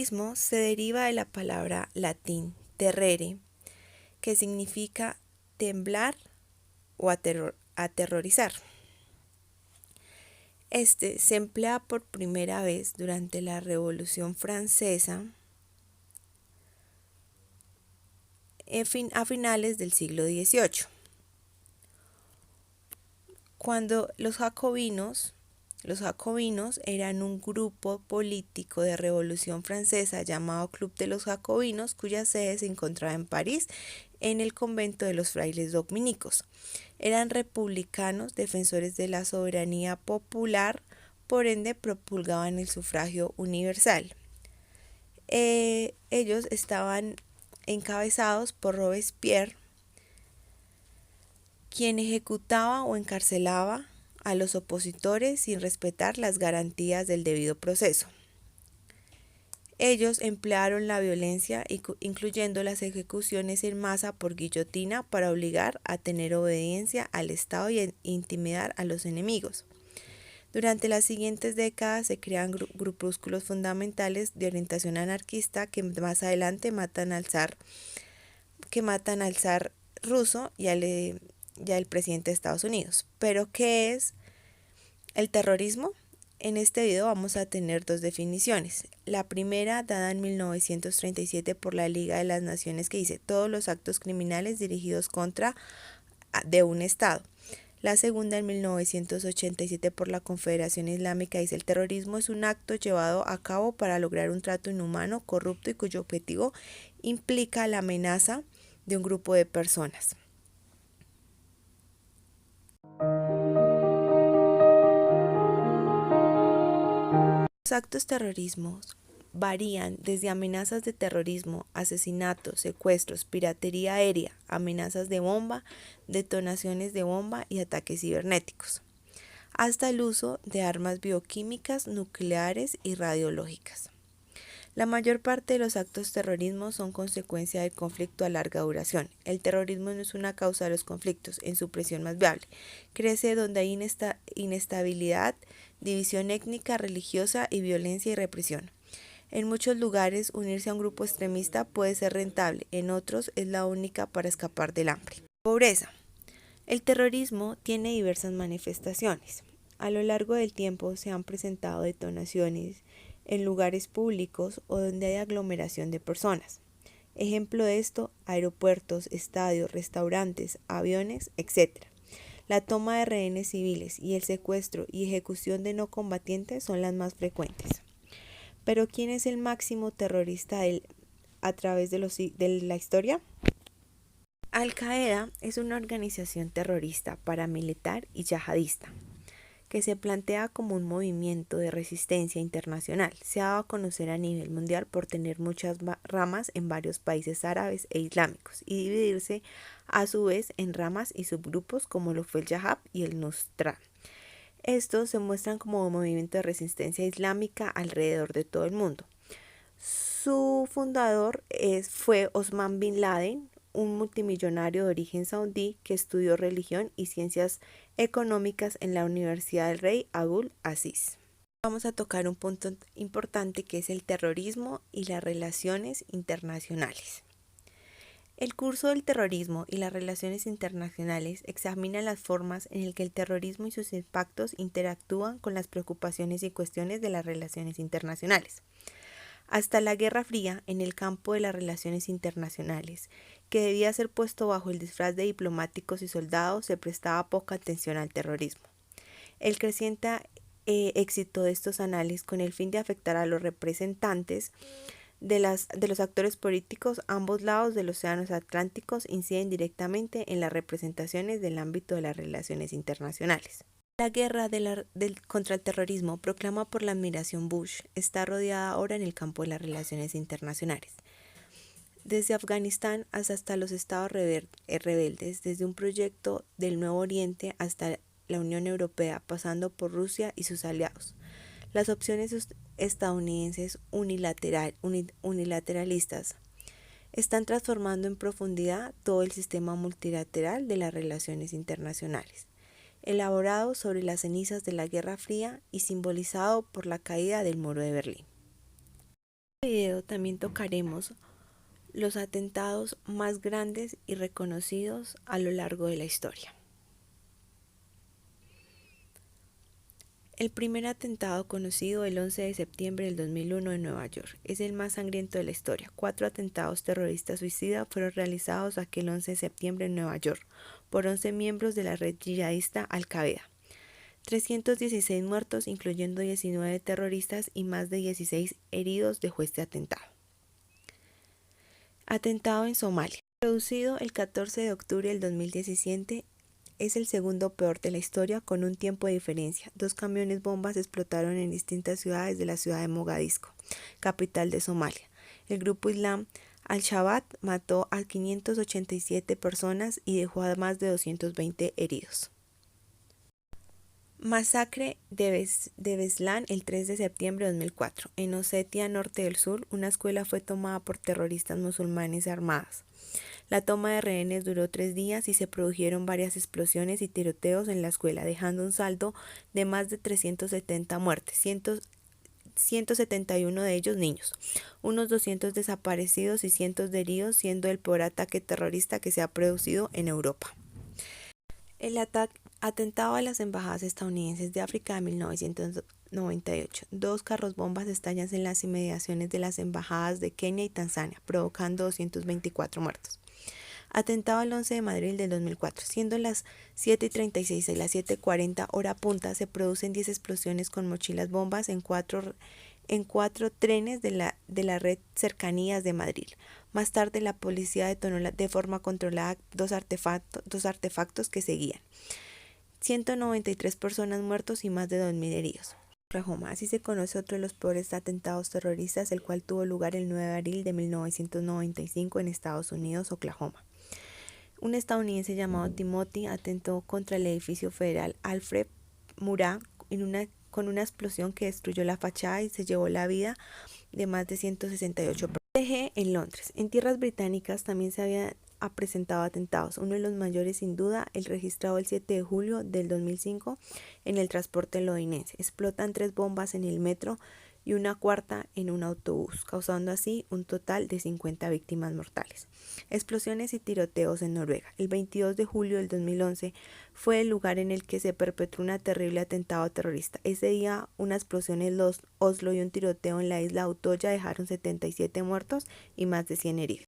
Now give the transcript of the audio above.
Terrorismo se deriva de la palabra latín terrere, que significa temblar o aterrorizar. Este se emplea por primera vez durante la Revolución Francesa a finales del siglo XVIII, cuando los jacobinos eran un grupo político de Revolución Francesa llamado Club de los Jacobinos, cuya sede se encontraba en París, en el convento de los frailes dominicos. Eran republicanos, defensores de la soberanía popular, por ende promulgaban el sufragio universal. Ellos estaban encabezados por Robespierre, quien ejecutaba o encarcelaba a los opositores sin respetar las garantías del debido proceso. Ellos emplearon la violencia, incluyendo las ejecuciones en masa por guillotina, para obligar a tener obediencia al Estado y intimidar a los enemigos. Durante las siguientes décadas se crean grupúsculos fundamentales de orientación anarquista que más adelante matan al zar ruso y al presidente de Estados Unidos. Pero ¿qué es el terrorismo? En este video vamos a tener dos definiciones. La primera, dada en 1937 por la Liga de las Naciones, que dice todos los actos criminales dirigidos contra de un Estado. La segunda, en 1987 por la Confederación Islámica, dice el terrorismo es un acto llevado a cabo para lograr un trato inhumano, corrupto y cuyo objetivo implica la amenaza de un grupo de personas. Los actos terrorismos varían desde amenazas de terrorismo, asesinatos, secuestros, piratería aérea, amenazas de bomba, detonaciones de bomba y ataques cibernéticos, hasta el uso de armas bioquímicas, nucleares y radiológicas. La mayor parte de los actos terrorismo son consecuencia del conflicto a larga duración. El terrorismo no es una causa de los conflictos, en su presión más viable. Crece donde hay inestabilidad, división étnica, religiosa y violencia y represión. En muchos lugares, unirse a un grupo extremista puede ser rentable, en otros es la única para escapar del hambre. Pobreza. El terrorismo tiene diversas manifestaciones. A lo largo del tiempo se han presentado detonaciones en lugares públicos o donde hay aglomeración de personas. Ejemplo de esto, aeropuertos, estadios, restaurantes, aviones, etc. La toma de rehenes civiles y el secuestro y ejecución de no combatientes son las más frecuentes. Pero ¿quién es el máximo terrorista a través de la historia? Al-Qaeda es una organización terrorista, paramilitar y yihadista, que se plantea como un movimiento de resistencia internacional. Se ha dado a conocer a nivel mundial por tener muchas ramas en varios países árabes e islámicos y dividirse a su vez en ramas y subgrupos como lo fue el Jabhat y el Nusra. Estos se muestran como un movimiento de resistencia islámica alrededor de todo el mundo. Su fundador fue Osman Bin Laden, un multimillonario de origen saudí que estudió religión y ciencias económicas en la Universidad del Rey Abdul Aziz. Vamos a tocar un punto importante que es el terrorismo y las relaciones internacionales. El curso del terrorismo y las relaciones internacionales examina las formas en las que el terrorismo y sus impactos interactúan con las preocupaciones y cuestiones de las relaciones internacionales. Hasta la Guerra Fría, en el campo de las relaciones internacionales, que debía ser puesto bajo el disfraz de diplomáticos y soldados, se prestaba poca atención al terrorismo. El creciente éxito de estos análisis con el fin de afectar a los representantes de los actores políticos a ambos lados de los océanos atlánticos inciden directamente en las representaciones del ámbito de las relaciones internacionales. La guerra contra el terrorismo, proclamada por la administración Bush, está rodeada ahora en el campo de las relaciones internacionales. Desde Afganistán hasta los estados rebeldes, desde un proyecto del Nuevo Oriente hasta la Unión Europea, pasando por Rusia y sus aliados. Las opciones estadounidenses unilateralistas están transformando en profundidad todo el sistema multilateral de las relaciones internacionales, elaborado sobre las cenizas de la Guerra Fría y simbolizado por la caída del muro de Berlín. este video también tocaremos los atentados más grandes y reconocidos a lo largo de la historia. El primer atentado conocido el 11 de septiembre del 2001 en Nueva York es el más sangriento de la historia. 4 atentados terroristas suicidas fueron realizados aquel 11 de septiembre en Nueva York por 11 miembros de la red yihadista Al-Qaeda. 316 muertos, incluyendo 19 terroristas, y más de 16 heridos dejó este atentado. Atentado en Somalia. Producido el 14 de octubre del 2017, es el segundo peor de la historia con un tiempo de diferencia. 2 camiones bombas explotaron en distintas ciudades de la ciudad de Mogadiscio, capital de Somalia. El grupo islam Al-Shabaab mató a 587 personas y dejó a más de 220 heridos. Masacre de Beslan el 3 de septiembre de 2004. En Osetia Norte del Sur, una escuela fue tomada por terroristas musulmanes armados. La toma de rehenes duró 3 días y se produjeron varias explosiones y tiroteos en la escuela, dejando un saldo de más de 370 muertes, 171 de ellos niños, unos 200 desaparecidos y cientos de heridos, siendo el peor ataque terrorista que se ha producido en Europa. El atentado a las embajadas estadounidenses de África de 1998. 2 carros bombas estallan en las inmediaciones de las embajadas de Kenia y Tanzania, provocando 224 muertos. Atentado al 11 de Madrid del 2004. Siendo las 7:36 y las 7:40 hora punta, se producen 10 explosiones con mochilas bombas en cuatro trenes de la red Cercanías de Madrid. Más tarde, la policía detonó de forma controlada dos artefactos que seguían. 193 personas muertos y más de 2.000 heridos. Oklahoma. Así se conoce otro de los peores atentados terroristas, el cual tuvo lugar el 9 de abril de 1995 en Estados Unidos, Oklahoma. Un estadounidense llamado Timothy atentó contra el edificio federal Alfred Murrah con una explosión que destruyó la fachada y se llevó la vida de más de 168 personas. En Londres. En tierras británicas también se habían presentado atentados. Uno de los mayores, sin duda, el registrado el 7 de julio del 2005 en el transporte londinense. Explotan 3 bombas en el metro y una cuarta en un autobús, causando así un total de 50 víctimas mortales. Explosiones y tiroteos en Noruega. El 22 de julio del 2011 fue el lugar en el que se perpetró un terrible atentado terrorista. Ese día, una explosión en Oslo y un tiroteo en la isla Utoya dejaron 77 muertos y más de 100 heridos.